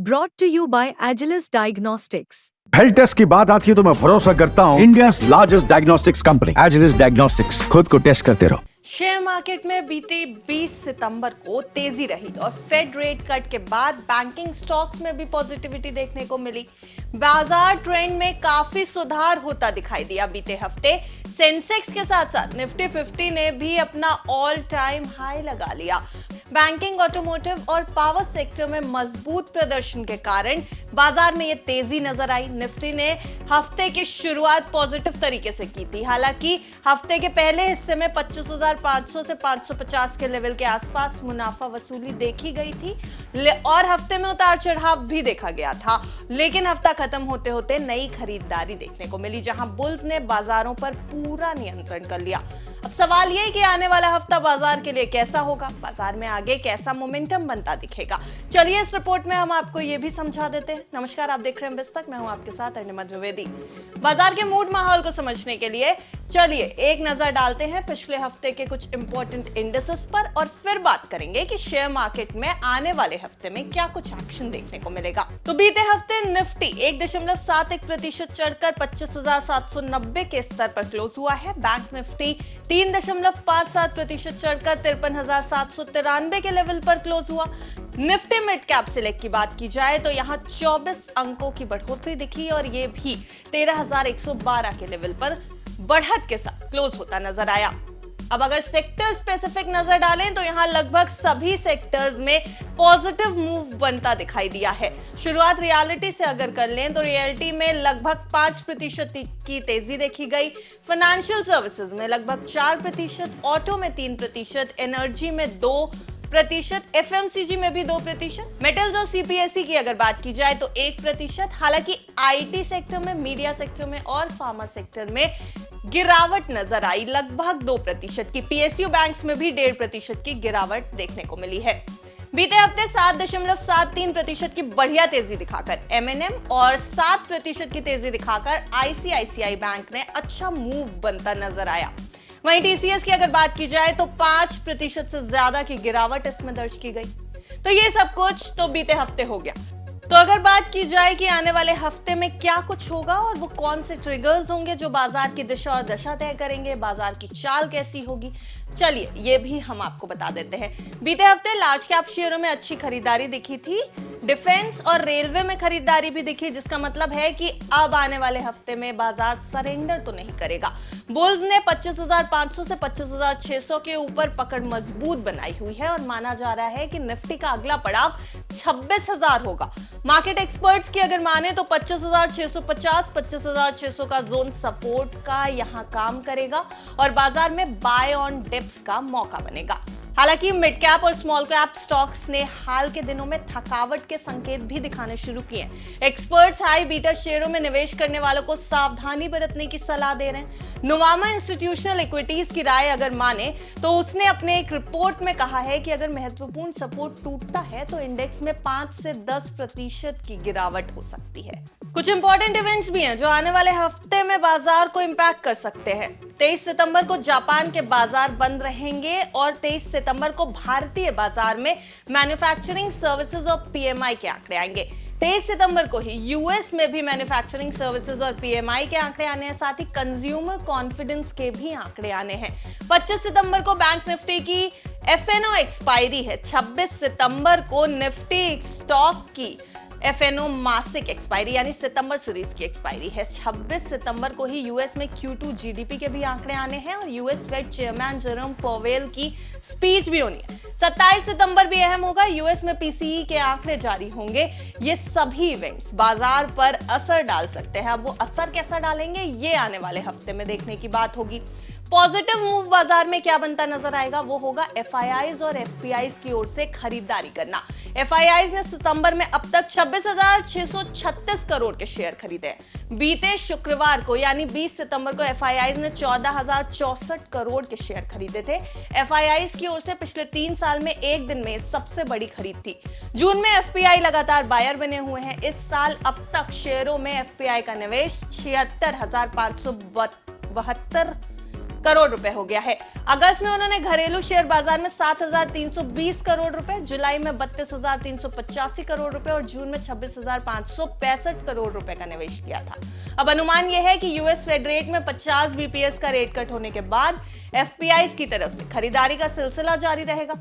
Brought to you by Agilus Diagnostics. Health test की बात आती है तो मैं भरोसा करता हूँ India largest diagnostics company Agilus diagnostics. खुद को टेस्ट करते रहो। शेयर मार्केट में बीते 20 सितंबर को तेजी रही और फेड रेट कट के बाद बैंकिंग स्टॉक्स में भी पॉजिटिविटी देखने को मिली। बाजार ट्रेंड में काफी सुधार होता दिखाई दिया। बीते हफ्ते सेंसेक्स के साथ साथ निफ्टी 50 ने भी अपना ऑल टाइम हाई लगा लिया। बैंकिंग, ऑटोमोटिव और पावर सेक्टर में मजबूत प्रदर्शन के कारण बाजार में ये तेजी नजर आई। निफ्टी ने हफ्ते की शुरुआत पॉजिटिव तरीके से की थी। हालांकि हफ्ते के पहले हिस्से में 25,500 से 550 के लेवल के आसपास मुनाफा वसूली देखी गई थी और हफ्ते में उतार चढ़ाव भी देखा गया था। लेकिन हफ्ता खत्म होते होते नई खरीदारी देखने को मिली, जहां बुल्स ने बाजारों पर पूरा नियंत्रण कर लिया। अब सवाल ये है कि आने वाला हफ्ता बाजार के लिए कैसा होगा, बाजार में आगे कैसा मोमेंटम बनता दिखेगा। चलिए इस रिपोर्ट में हम आपको ये भी समझा देते हैं। नमस्कार, आप देख रहे हैं बिस्तक, मैं हूं आपके साथ अर्निमा द्विवेदी। बाजार के मूड माहौल को समझने के लिए चलिए एक नजर डालते हैं पिछले हफ्ते के कुछ इंपॉर्टेंट इंडिसेस पर और फिर बात करेंगे कि शेयर मार्केट में आने वाले हफ्ते में क्या कुछ एक्शन देखने को मिलेगा। तो बीते हफ्ते निफ्टी 1.71% चढ़कर 25,790 के स्तर पर क्लोज हुआ है। बैंक निफ्टी 3.57% चढ़कर 53,793 के लेवल पर क्लोज हुआ। निफ्टी मिड कैप सिलेक्ट की बात की जाए तो यहां 24 अंकों की बढ़ोतरी दिखी और ये भी 13,112 के लेवल पर बढ़त के साथ क्लोज होता नजर आया। अब अगर सेक्टर स्पेसिफिक नजर डालें तो यहां लगभग सभी सेक्टर्स में पॉजिटिव मूव बनता दिखाई दिया है। शुरुआत रियलिटी से अगर कर लें तो रियलिटी में लगभग 5% की तेजी देखी गई। फाइनेंशियल सर्विसेज में लगभग 4%, ऑटो में 3%, एनर्जी में 2%, एफएमसीजी में भी 2%, मेटल्स और सीपीएसई की अगर बात की जाए तो 1%। हालांकि आईटी सेक्टर में, मीडिया सेक्टर में और फार्मा सेक्टर में गिरावट नजर आई, लगभग 2% की। पीएसयू बैंक्स में भी 1.5% की गिरावट देखने को मिली है। बीते हफ्ते 7.73% की बढ़िया तेजी दिखाकर एमएनएम और 7% की तेजी दिखाकर आईसीआईसीआई बैंक ने अच्छा मूव बनता नजर आया। वहीं टीसीएस की अगर बात की जाए तो 5% से ज्यादा की गिरावट इसमें दर्ज की गई। तो ये सब कुछ तो बीते हफ्ते हो गया। तो अगर बात की जाए कि आने वाले हफ्ते में क्या कुछ होगा और वो कौन से ट्रिगर्स होंगे जो बाजार की दिशा और दशा तय करेंगे, बाजार की चाल कैसी होगी, चलिए ये भी हम आपको बता देते हैं। बीते हफ्ते लार्ज कैप शेयरों में अच्छी खरीदारी दिखी थी। डिफेंस और रेलवे में खरीदारी भी दिखी, जिसका मतलब है कि अब आने वाले हफ्ते में बाजार सरेंडर तो नहीं करेगा। बुल्स ने 25,500 से 25,600 के ऊपर पकड़ मजबूत बनाई हुई है और माना जा रहा है कि निफ्टी का अगला पड़ाव 26,000 होगा। मार्केट एक्सपर्ट्स की अगर माने तो 25,650, 25,600 का जोन सपोर्ट का यहां काम करेगा और बाजार में बाय ऑन डिप्स का मौका बनेगा। हालांकि मिड कैप और स्मॉल कैप स्टॉक्स ने हाल के दिनों में थकावट के संकेत भी दिखाने शुरू किए हैं। एक्सपर्ट्स हाई बीटा शेयरों में निवेश करने वालों को सावधानी बरतने की सलाह दे रहे हैं। नुवामा इंस्टीट्यूशनल इक्विटीज की राय अगर माने तो उसने अपने एक रिपोर्ट में कहा है कि अगर महत्वपूर्ण सपोर्ट टूटता है तो इंडेक्स में 5 से 10% की गिरावट हो सकती है। कुछ इंपॉर्टेंट इवेंट्स भी हैं जो आने वाले हफ्ते में बाजार को इंपैक्ट कर सकते हैं। 23 सितंबर को जापान के बाजार बंद रहेंगे और 23 सितंबर को भारतीय बाजार में मैन्युफैक्चरिंग सर्विसेज और पीएमआई के आंकड़े आएंगे। 23 सितंबर को ही यूएस में भी मैन्युफैक्चरिंग सर्विसेज और पीएमआई के आंकड़े आने हैं, साथ ही कंज्यूमर कॉन्फिडेंस के भी आंकड़े आने हैं। 25 सितंबर को बैंक निफ्टी की एफएनओ एक्सपायरी है। 26 सितंबर को निफ्टी स्टॉक की एफएनओ मासिक एक्सपायरी यानी सितंबर सीरीज की एक्सपायरी है। 26 सितंबर को ही यूएस में Q2 जीडीपी के भी आंकड़े आने हैं और US Fed chairman Jerome Powell की स्पीच भी होनी है। 27 सितंबर भी अहम होगा, यूएस में पीसीई के आंकड़े जारी होंगे। ये सभी इवेंट्स बाजार पर असर डाल सकते हैं। अब वो असर कैसा डालेंगे ये आने वाले हफ्ते में देखने की बात होगी। पॉजिटिव मूव बाजार में क्या बनता नजर आएगा वो होगा एफआईआईज और एफपीआईज की ओर से खरीदारी करना। एफआईआईज ने सितंबर में अब तक 26,636 करोड़ के शेयर खरीदे हैं। बीते शुक्रवार को यानी 20 सितंबर को एफआईआईज ने 14,064 करोड़ के शेयर खरीदे थे। एफआईआईज की ओर से पिछले 3 साल में एक दिन में सबसे बड़ी खरीद थी। जून में एफपीआई लगातार बायर बने हुए हैं। इस साल अब तक शेयरों में एफपीआई का निवेश 76,572 करोड़ रुपए हो गया है। अगस्त में उन्होंने घरेलू शेयर बाजार में 7,320 करोड़ रुपए, जुलाई में 32,385 करोड़ रुपए और जून में 26,565 करोड़ रुपए का निवेश किया था। अब अनुमान यह है कि यूएस फेड रेट में 50 बीपीएस का रेट कट होने के बाद एफपीआईज की तरफ से खरीदारी का सिलसिला जारी रहेगा।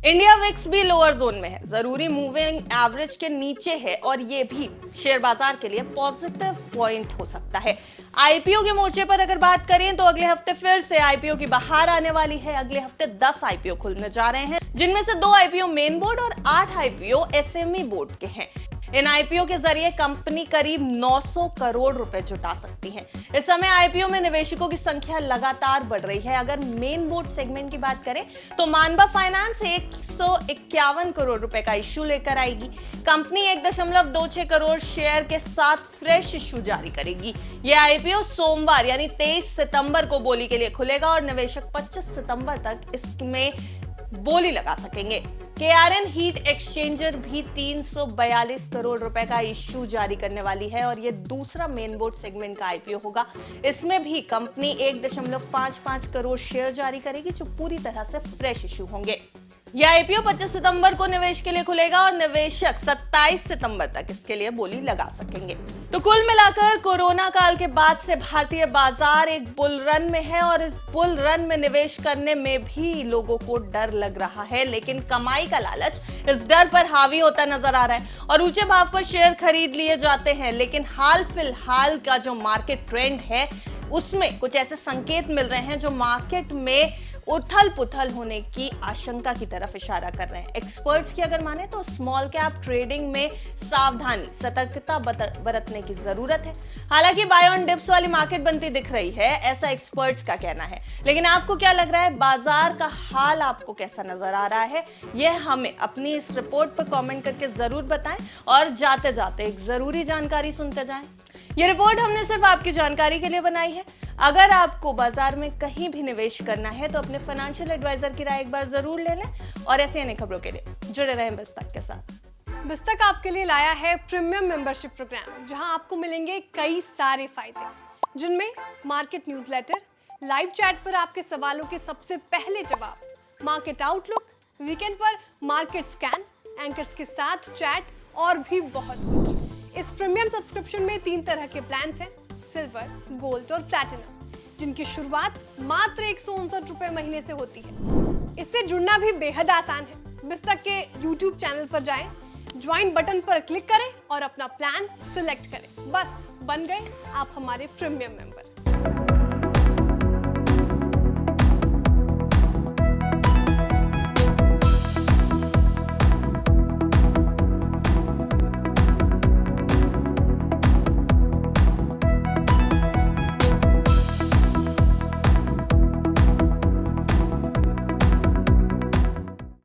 इंडिया विक्स भी लोअर जोन में है, जरूरी मूविंग एवरेज के नीचे है और ये भी शेयर बाजार के लिए पॉजिटिव पॉइंट हो सकता है। आईपीओ के मोर्चे पर अगर बात करें तो अगले हफ्ते फिर से आईपीओ की बहार आने वाली है। अगले हफ्ते 10 आईपीओ खुलने जा रहे हैं, जिनमें से 2 आईपीओ मेन बोर्ड और 8 आईपीओ एसएमई बोर्ड के हैं। इन आईपीओ के जरिए कंपनी करीब 900 करोड़ रुपए जुटा सकती है। इस समय आईपीओ में निवेशकों की संख्या लगातार बढ़ रही है। अगर मेन बोर्ड सेगमेंट की बात करें तो मानवा फाइनेंस 151 करोड़ रुपए का इश्यू लेकर आएगी। कंपनी 1.26 करोड़ शेयर के साथ फ्रेश इश्यू जारी करेगी। यह आईपीओ सोमवार यानी 23 सितंबर को बोली के लिए खुलेगा और निवेशक 25 सितंबर तक इसमें बोली लगा सकेंगे। केआरएन हीट एक्सचेंजर भी 342 करोड़ रुपए का इश्यू जारी करने वाली है और यह दूसरा मेन बोर्ड सेगमेंट का आईपीओ होगा। इसमें भी कंपनी 1.55 करोड़ शेयर जारी करेगी, जो पूरी तरह से फ्रेश इश्यू होंगे। यह आईपीओ 25 सितंबर को निवेश के लिए खुलेगा और निवेशक 27 सितंबर तक इसके लिए बोली लगा सकेंगे। तो कुल मिलाकर कोरोना काल के बाद से भारतीय बाजार एक बुल रन में है और इस बुल रन में निवेश करने में भी लोगों को डर लग रहा है, लेकिन कमाई का लालच इस डर पर हावी होता नजर आ रहा है और ऊंचे भाव पर शेयर खरीद लिए जाते हैं। लेकिन हाल फिलहाल का जो मार्केट ट्रेंड है उसमें कुछ ऐसे संकेत मिल रहे हैं जो मार्केट में उथल पुथल होने की आशंका की तरफ इशारा कर रहे हैं। एक्सपर्ट्स की अगर माने तो स्मॉल कैप ट्रेडिंग में सावधानी, सतर्कता बरतने की जरूरत है। हालांकि बाय ऑन डिप्स वाली मार्केट बनती दिख रही है, ऐसा एक्सपर्ट्स का कहना है। लेकिन आपको क्या लग रहा है, बाजार का हाल आपको कैसा नजर आ रहा है, यह हमें अपनी इस रिपोर्ट पर कमेंट करके जरूर बताएं और जाते जाते एक जरूरी जानकारी सुनते जाएं। ये रिपोर्ट हमने सिर्फ आपकी जानकारी के लिए बनाई है। अगर आपको बाजार में कहीं भी निवेश करना है तो अपने फाइनेंशियल एडवाइजर की राय एक बार जरूर ले लें और ऐसी अनेक खबरों के लिए जुड़े रहें बिस्तक के साथ। बिस्तक आपके लिए लाया है प्रीमियम मेंबरशिप प्रोग्राम, जहां आपको मिलेंगे कई सारे फायदे, जिनमें मार्केट न्यूज़लेटर, लाइव चैट पर आपके सवालों के सबसे पहले जवाब, मार्केट आउटलुक, वीकेंड पर मार्केट स्कैन, एंकर्स के साथ चैट और भी बहुत कुछ। इस प्रीमियम सब्सक्रिप्शन में 3 तरह के प्लान्स हैं, सिल्वर, गोल्ड और प्लैटिनम, जिनकी शुरुआत मात्र 159 रुपए महीने से होती है। इससे जुड़ना भी बेहद आसान है। बिस्तक के YouTube चैनल पर जाएं, ज्वाइन बटन पर क्लिक करें और अपना प्लान सिलेक्ट करें। बस बन गए आप हमारे प्रीमियम मेंबर।